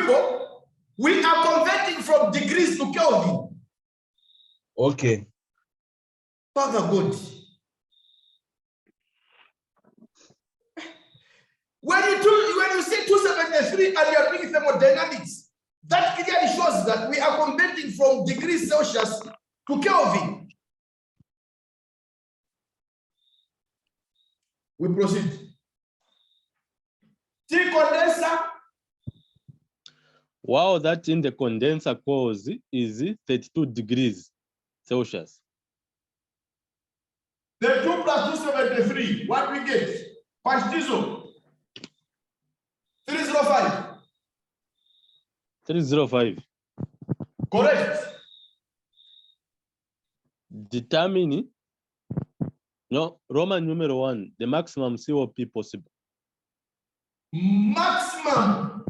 hivyo, we are converting from degrees to Kelvin. Okay. Father God. When you see 273 and you are doing thermodynamics, that clearly shows that we are converting from degrees Celsius to Kelvin. We proceed. T condenser. Wow, that in the condenser cause is 32 degrees Celsius. The 2 plus 273, what we get? Punch diesel. 305. 305. Correct. Determine, no, Roman numeral 1, the maximum COP possible. Maximum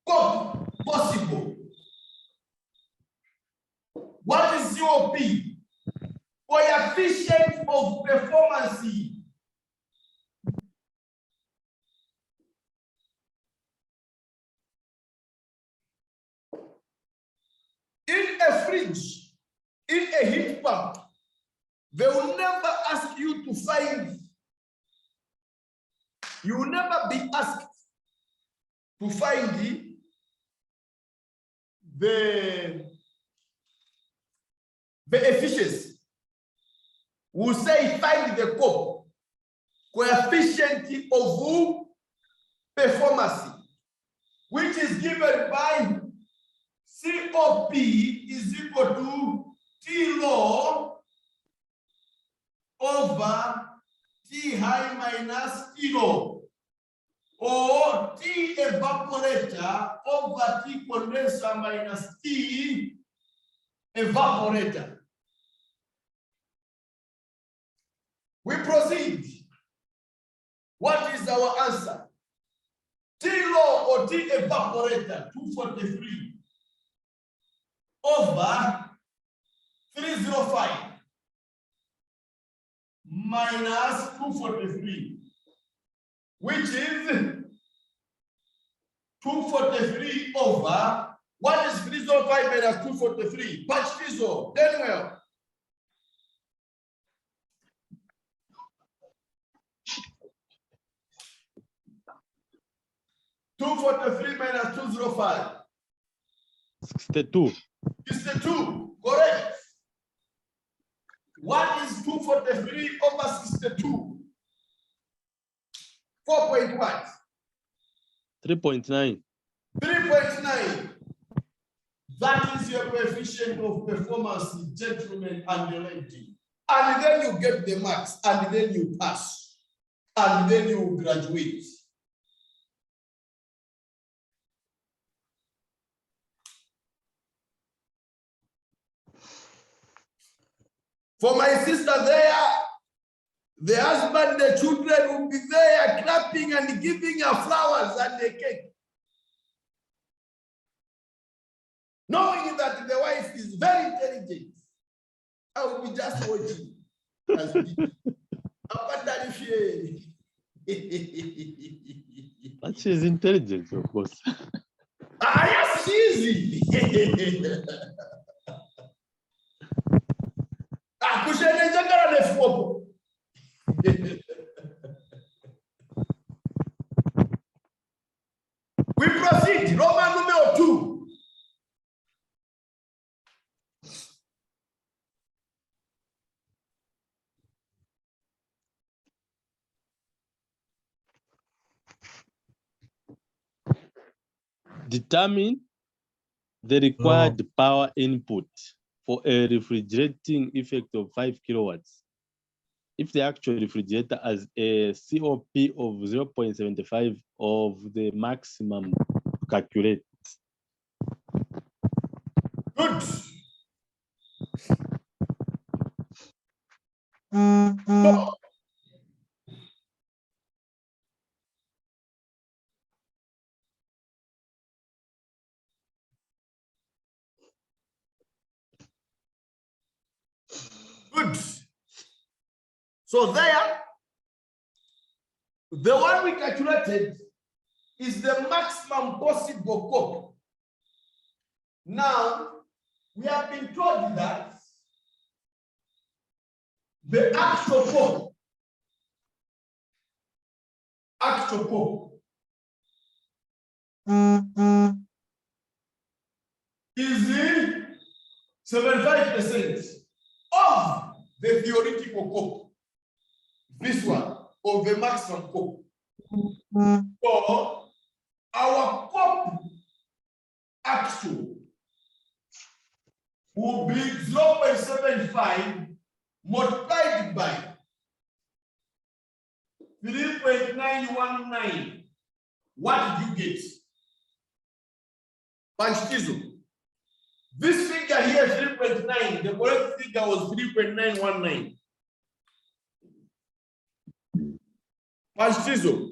COP possible. What is COP? Coefficient of performance. In a fridge, in a heat pump, they will never ask you to find, you will never be asked to find the efficiency. We'll say find the coefficient of performance, which is given by COP is equal to T low over T high minus T low, or T evaporator over T condenser minus T evaporator. We proceed. What is our answer? T low or T evaporator, 243 over 305 minus 243, which is 243 over, what is 305 minus 243? Patch diesel, Daniel. 243 minus 205. 62. 62, correct. What is 243 over 62? 4.1. 3.9. 3.9. That is your coefficient of performance, gentlemen and ladies. And then you get the marks, and then you pass, and then you graduate. For my sister there, the husband, the children will be there clapping and giving her flowers and the cake, knowing that the wife is very intelligent. I will be just watching. But she's intelligent, of course. Yes, she is. We proceed. Roman numeral 2. Determine the required power input for a refrigerating effect of 5 kilowatts. If the actual refrigerator has a COP of 0.75 of the maximum to calculate. Good. Good. So there, The one we calculated is the maximum possible copy. Now, we have been told that the actual copy is 75% of the theoretical copy. This one of the maximum copy. So our copy actual will be 0.75 multiplied by 3.919. What did you get? Panchitizo. This figure here, 3.9, the correct figure was 3.919. Panchitizo.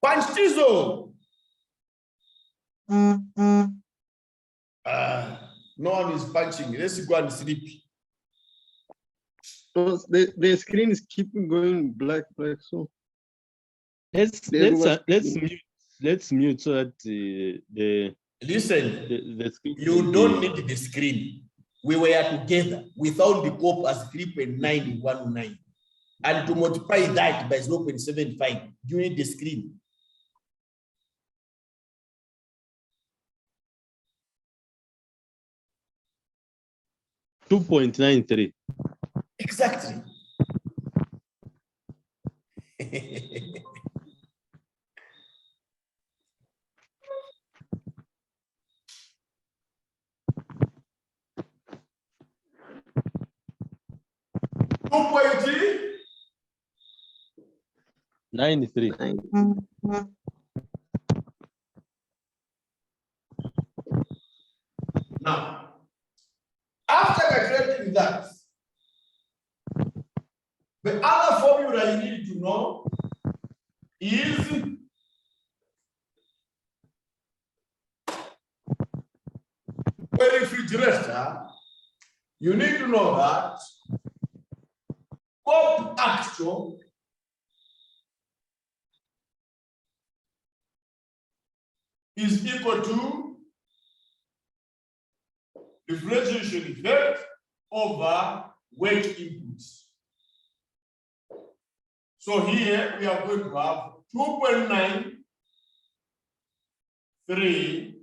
Panchitizo. No one is punching. Let's go and sleep. The screen is keeping going black. So let's mute so that the Listen, screen you don't need the screen. We were together. We found the copy as 3.919. And to multiply that by 0.75, you need the screen. $2.93. Exactly. $93. Now, after calculating that, the other formula you need to know is a refrigerator. You need to know that copy actual is equal to refrigeration effect over weight inputs. So here we are going to have 2.93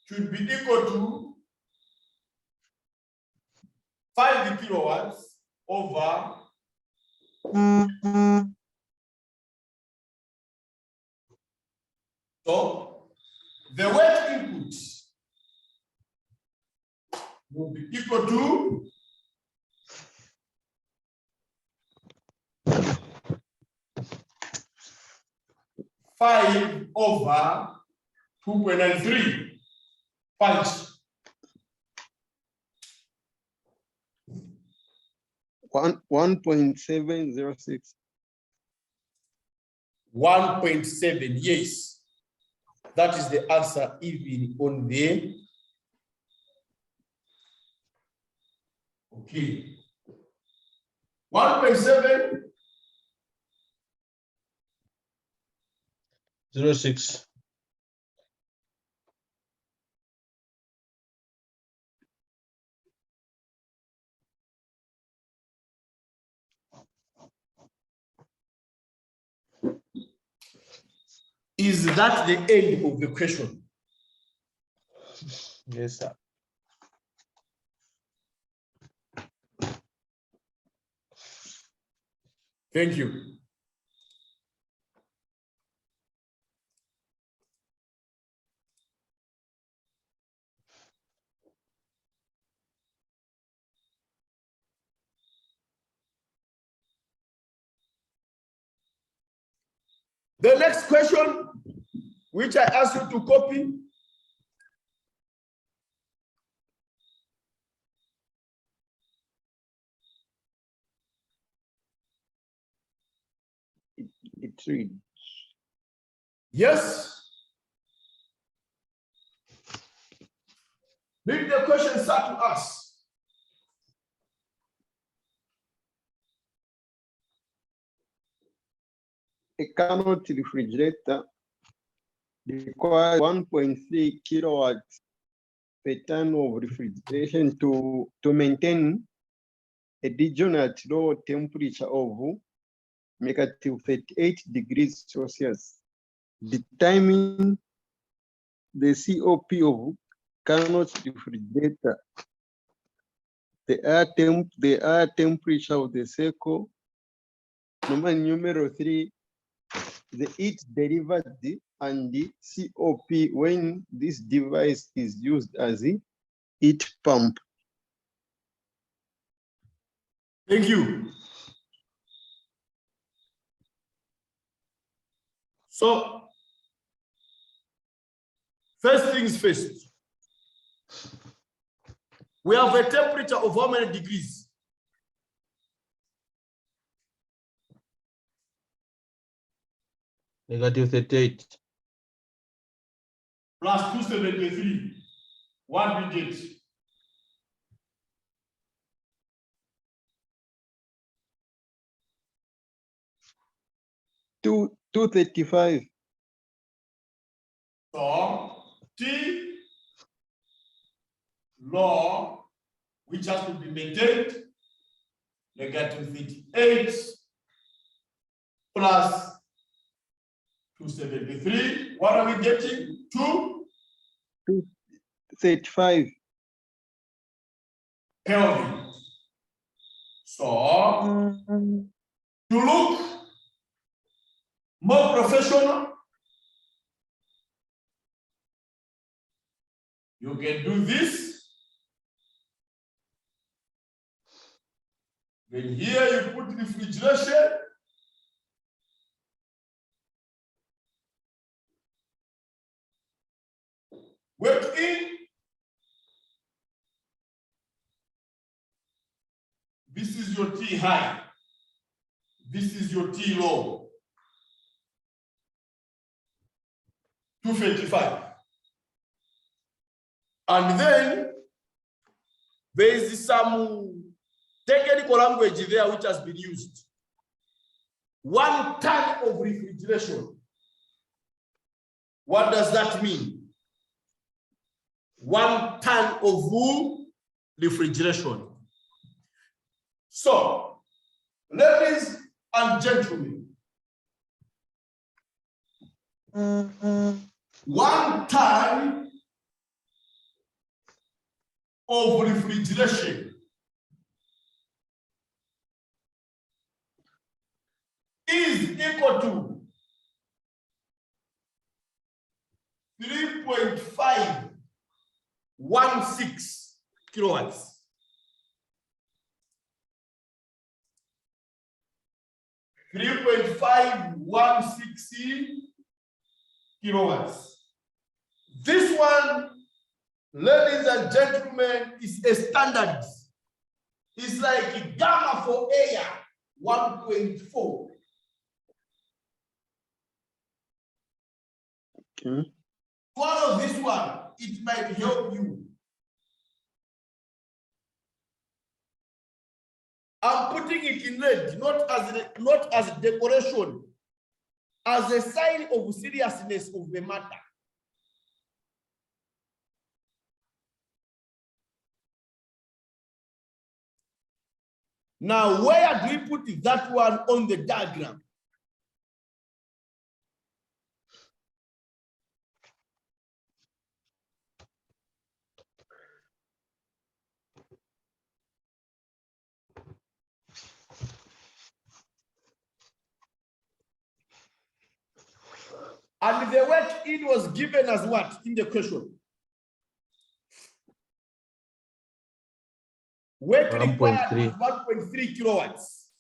should be equal to 5 kilowatts over so the weight input will be equal to 5 over 2.93 punch. 1.706. 1.7, yes. That is the answer even on the okay. 1.7 06. Is that the end of the question? Yes, sir. Thank you. The next question, which I ask you to copy, It reads. Yes? Read the question start to us. A Carnot refrigerator requires 1.3 kilowatts per ton of refrigeration to maintain a region at low temperature of -38 degrees Celsius. Determine the COP of Carnot refrigerator, the air temperature of the cycle, number 3, the heat delivered and the COP when this device is used as a heat pump. Thank you. So, first things first. We have a temperature of how many degrees? -38. Plus 273. One digit. Two 235. So T law, which has to be maintained, -38 plus 273. What are we getting? 235. Kelvin. So to look more professional, you can do this. Then here you put refrigeration. Work in. This is your T high. This is your T low. 255. And then there is some technical language there which has been used. 1 ton of refrigeration. What does that mean? 1 ton of refrigeration. So, ladies and gentlemen, 1 ton of refrigeration is equal to 3.516 kilowatts. 3.516 kilowatts. This one, ladies and gentlemen, is a standard. It's like gamma for air, 1.4. Okay. Follow this one, it might help you. I'm putting it in red, not as decoration, as a sign of seriousness of the matter. Now, where do we put that one on the diagram? And the work in was given as what in the question? Work required 1.3 kilowatts.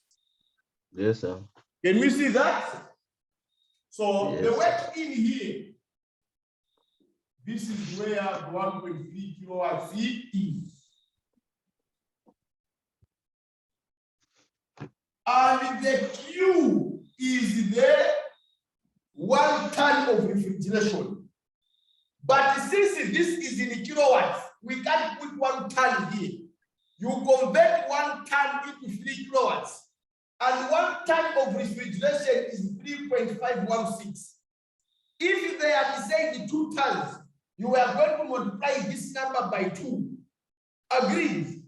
Yes, sir. Can we see that? So Yes. the work in here, this is where 1.3 kilowatts is. And the Q is the ton of refrigeration. But since this is in kilowatts, we can't put 1 ton here. You convert 1 ton into 3 kilowatts. And 1 ton of refrigeration is 3.516. If they are saying 2 tons, you are going to multiply this number by 2. Agreed?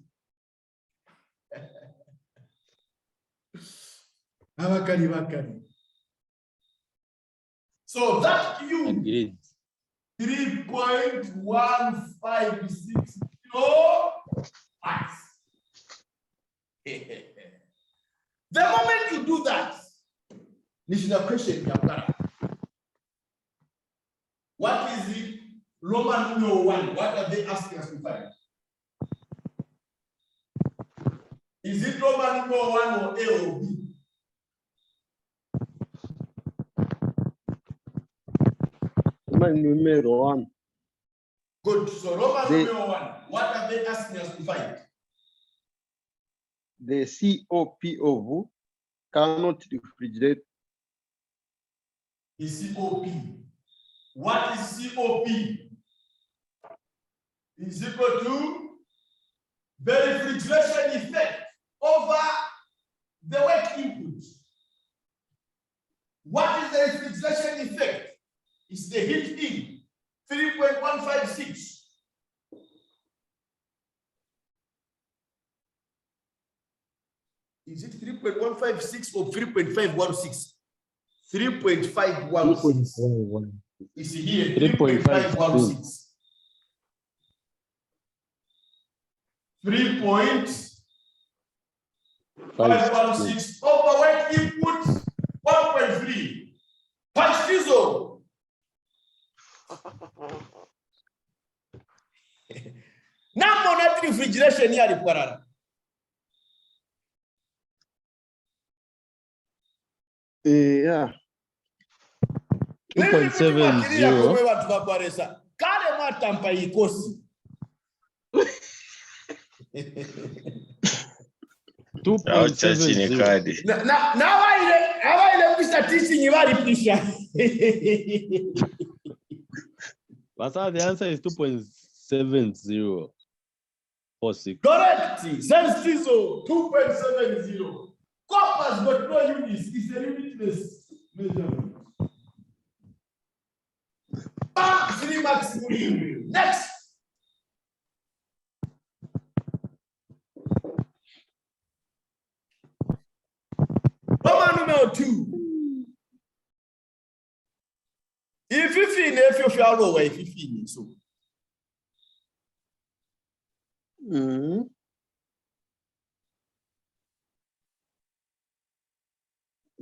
So that cube Agreed. 3.156 kilowatts. The moment you do that, this is a question. What is it? Roman numeral 1. What are they asking us to find? Is it Roman numeral 1 or A or B? Roman numeral 1. Good. So Roman numeral 1. What are they asking us to find? The COP of cannot refrigerate. Is COP. What is COP? Is equal to the refrigeration effect over the work input. What is the refrigeration effect? It's the heat in 3.156. Is it 3.156 or 3.516? 3.516. Is here 3.516. 3.516 over work input 1.3. Punch diesel. Now, monat refrigeration here required. Yeah. 2.70. Kale matampa ikosi. 2.70. Now I start teaching you about it. But the answer is 2.70. Correct. Sense diesel 2.70. Copper's got no units. It's a unitless measurement. 3 maximum. Next. Roman numeral 2. If you feel low, if you feel so.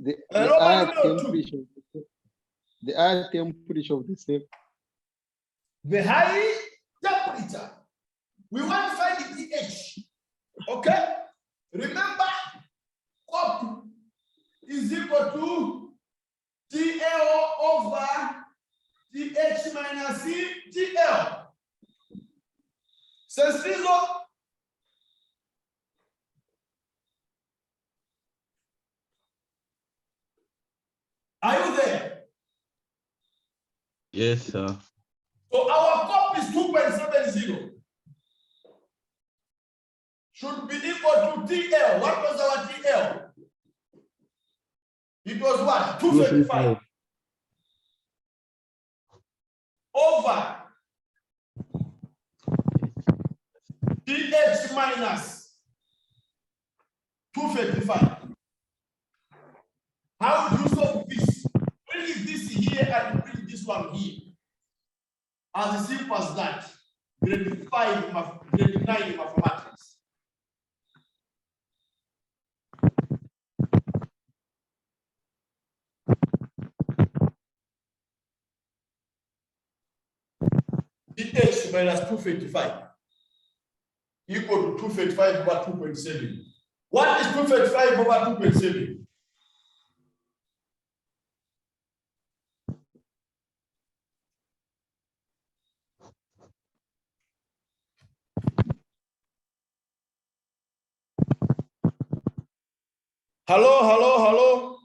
The air temperature of the same. The high temperature. We want to find the pH. Okay? Remember, COP is equal to TL over TH minus TL. Says are you there? Yes, sir. So our COP is 2.70. Should be equal to TL. What was our TL? It was what? 235. Over TH minus 235. How would you solve this? Bring this here and bring this one here. As simple as that. Grade 5, grade 9 in mathematics. TH minus 235 equal to 235 over 2.7. What is 235 over 2.7? Hello.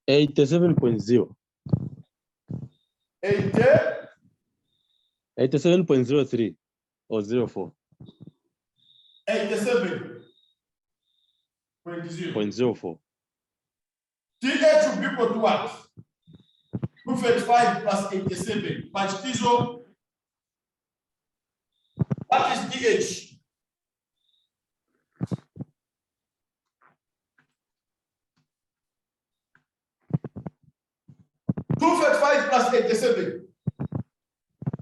$87.0. 80. 87.03 or 04. 87.0. 0.04. DH will be equal to what? 235 plus 87. Machitizo. What is DH? +87.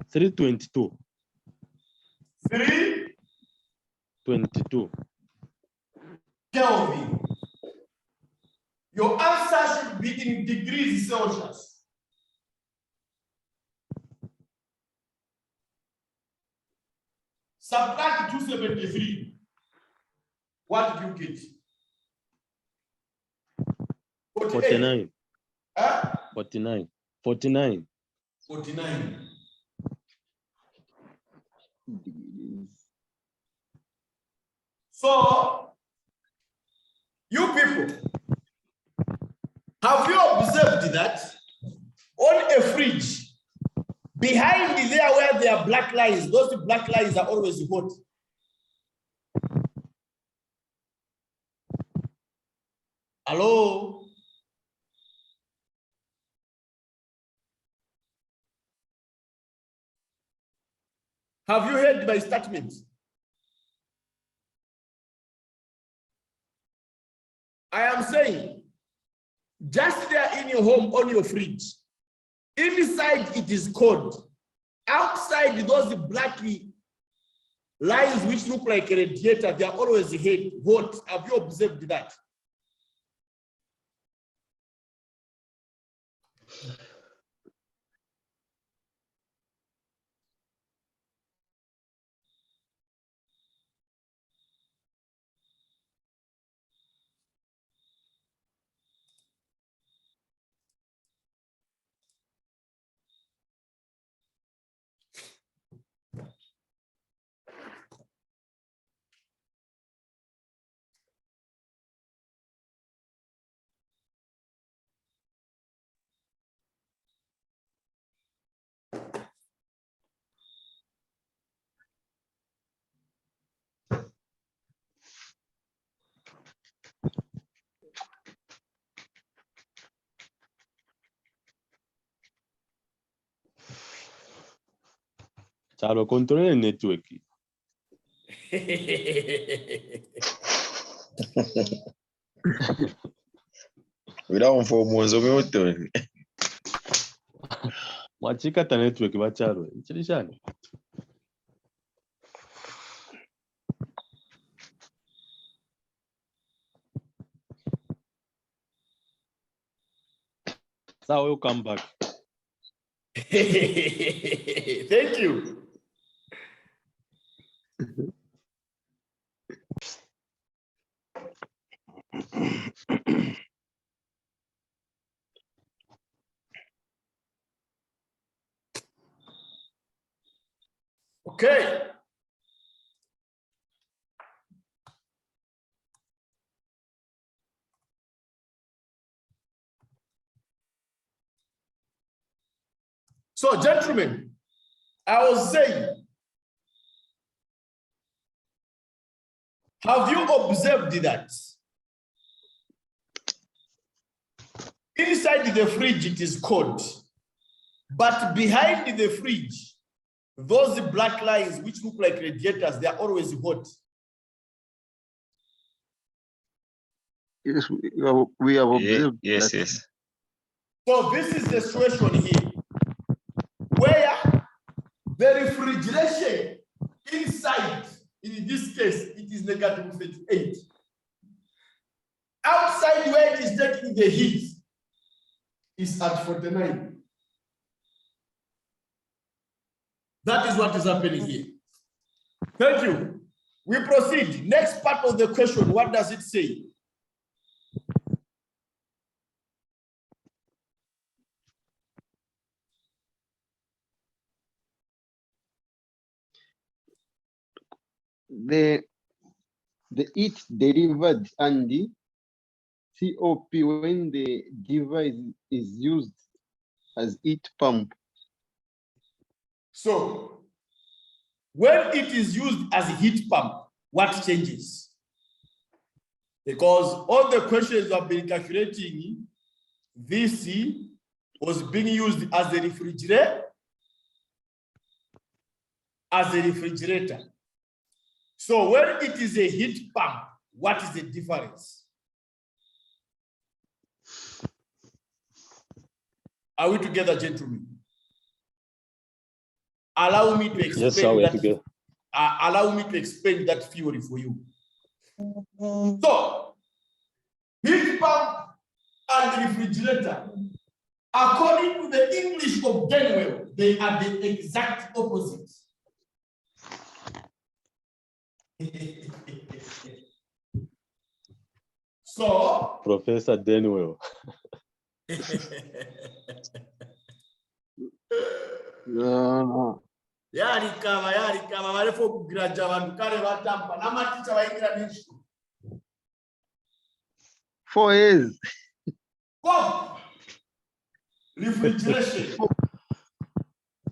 322. 3 22. Kelvin. Your answer should be in degrees Celsius. Subtract 273. What do you get? 49. Huh? 49. 49. 49. So, you people, have you observed that on a fridge, behind there where there are black lines, those black lines are always hot. Hello? Have you heard my statement? I am saying, just there in your home on your fridge, inside it is cold. Outside those black lines which look like a radiator, they are always hot. Have you observed that? Chalo, control network. Without for Mozomoto. Mwachikata network bachalo. Chilishani. So we'll come back. Thank you. Okay. So, gentlemen, I was saying, have you observed that inside the fridge it is cold, but behind the fridge, those black lines which look like radiators, they are always hot. Yes, we have observed Yes, that. yes. So this is the situation here, where the refrigeration inside, in this case, it is -38. Outside where it is taking the heat is at 49. That is what is happening here. Thank you. We proceed. Next part of the question, what does it say? the heat delivered and the COP when the device is used as heat pump. So when it is used as a heat pump, what changes? Because all the questions have been calculating, this was being used as a refrigerator. So when it is a heat pump, what is the difference? Are we together, gentlemen? Allow me to explain Yes, sir, we are that. together. Allow me to explain that theory for you. So, heat pump and refrigerator, according to the English of Daniel, they are the exact opposite. So, Professor Denwell. No. yarikava varefo kugiraja vanhu kare vatamba namaticha vaingira neshito 4 years. pump refrigeration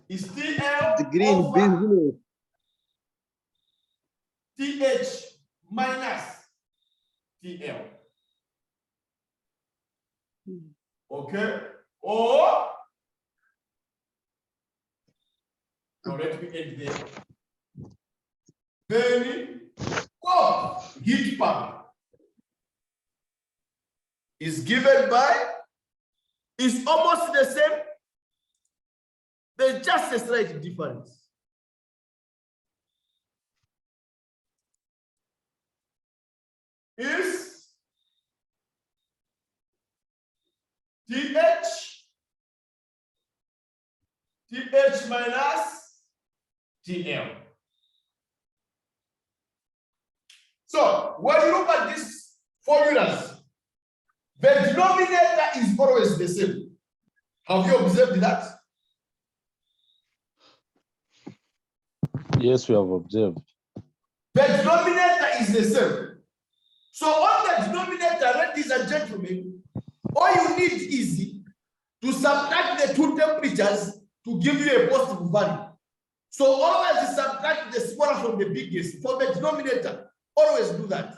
is TL The green over business. TH minus TL. Okay? Or now let me end there. Then heat pump is given by, is almost the same. There's just a slight difference. Is TH minus TL. So when you look at these formulas, the denominator is always the same. Have you observed that? Yes, we have observed. The denominator is the same. So on the denominator, ladies and gentlemen, all you need is to subtract the two temperatures to give you a positive value. So always subtract the smaller from the biggest for the denominator. Always do that.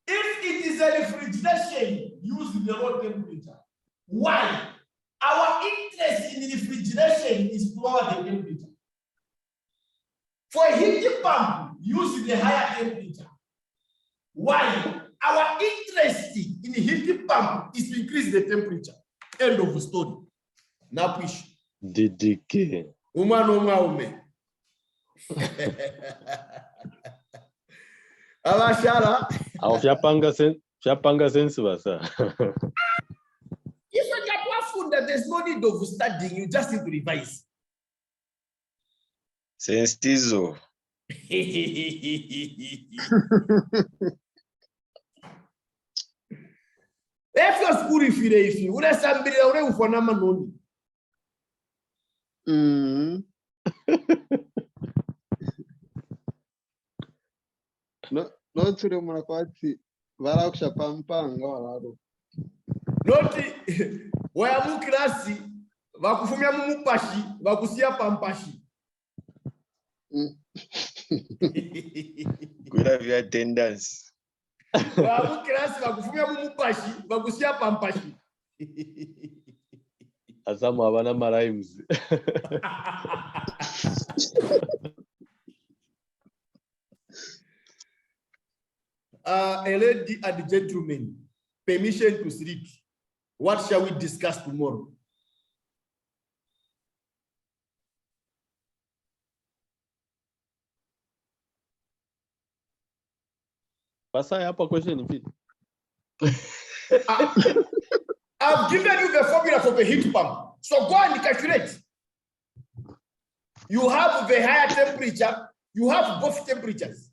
If it is a refrigeration using the low temperature, why? Our interest in refrigeration is to lower the temperature. For a heat pump using the higher temperature, why? Our interest in heat pump is to increase the temperature. End of the story. Now push. DDK. Abashara. Fyapanga sense basa. If you get food that there's no need of studying, you just need to revise. Sense Tizo. If your school if you would have somebody already for number no. No turi murakwati barakusha pampanga walaro. Noti waya mu klasi bakufumya mu mupashi bakusia pampashi. Good have your attendance. Waya mu klasi bakufumya mu mupashi bakusia pampashi. Asamu abana rhymes. A lady and gentlemen, permission to sleep. What shall we discuss tomorrow? Pasa hapa question in fit. I've given you the formula for the heat pump. So go and calculate. You have the higher temperature, you have both temperatures.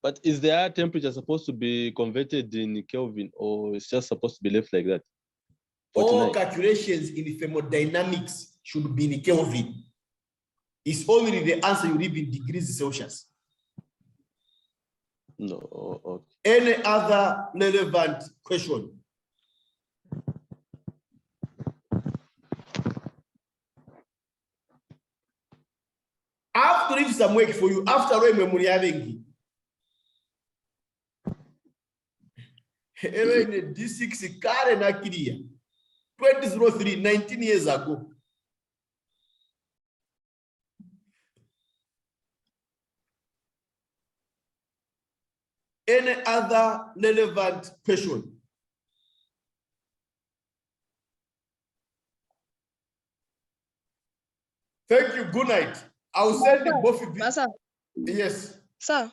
But is the higher temperature supposed to be converted in Kelvin, or it's just supposed to be left like that? All calculations in thermodynamics should be in Kelvin. It's only the answer you leave in degrees Celsius. No, okay. Any other relevant question? I have to leave some work for you after all memory having. D6 Karen Akiria 2003, 19 years ago. Any other relevant question? Thank you. Good night. I'll send it both of you. Sir. Yes. Sir.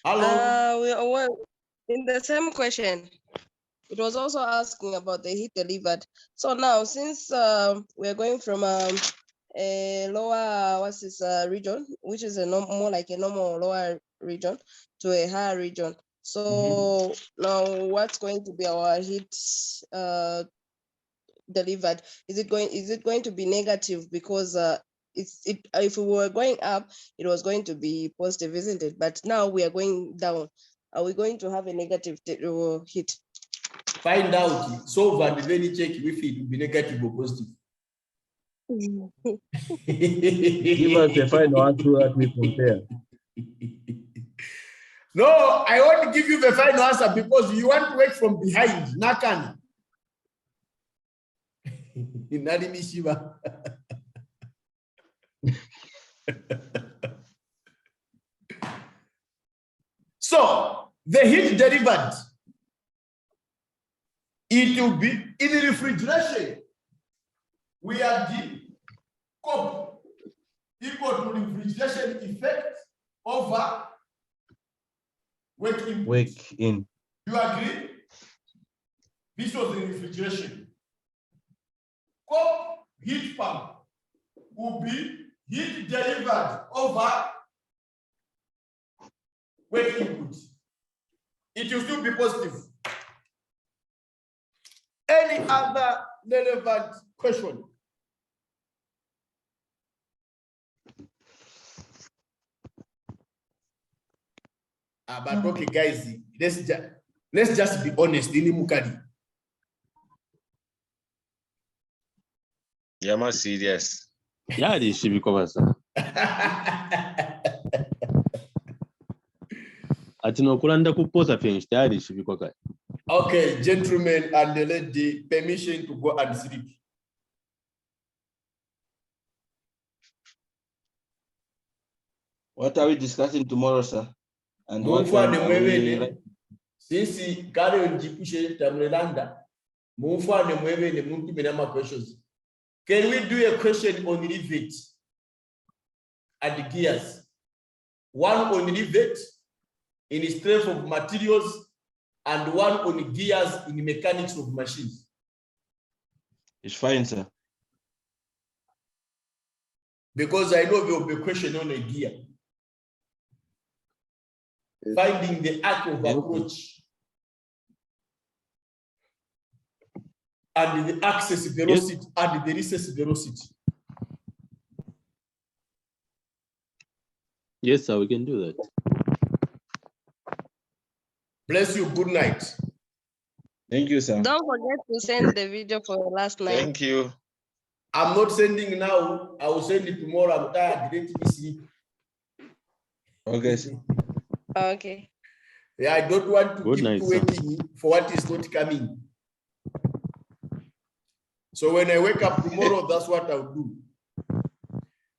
Hello. We are in the same question. It was also asking about the heat delivered. So now, since we are going from a lower region, which is a more like a normal lower region, to a higher region. So now, what's going to be our heat delivered? Is it going to be negative because if we were going up, it was going to be positive, isn't it? But now we are going down. Are we going to have a negative heat? Find out, solve, and then check if it will be negative or positive. Give us a final answer that we compare. No, I want to give you the final answer because you want to work from behind. Nakani. Shiva. So the heat delivered, it will be in the refrigeration. We are the COP equal to refrigeration effect over wake in. You agree? This was the refrigeration. COP heat pump will be heat delivered over wake input. It will still be positive. Any other relevant question? But okay, guys, let's just be honest. Yama serious. Yeah, this should be covered, sir. Okay, gentlemen and the lady, permission to go and sleep. What are we discussing tomorrow, sir? And what since Karen Jipushe Tamrelanda, questions. Can we do a question on rivet and gears? One on rivet in strength of materials and one on gears in mechanics of machines. It's fine, sir. Because I know there will be a question on a gear. Finding the arc of approach and the axis velocity and the recess velocity. Yes, sir, we can do that. Bless you. Good night. Thank you, sir. Don't forget to send the video for last night. Thank you. I'm not sending now. I will send it tomorrow. I'm tired. Let me sleep. Okay, sir. Okay. Yeah, I don't want to keep waiting sir. for what is not coming. So when I wake up tomorrow, that's what I'll do.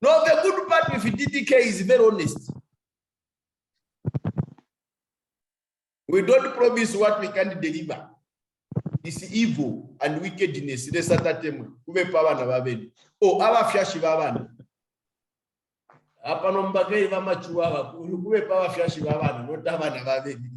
No, the good part with DDK is very honest. We don't promise what we can deliver. It's evil and wickedness. Oh, our flash babana. Apa nombagei vamachua kuwe power flash babana, not abana babeni.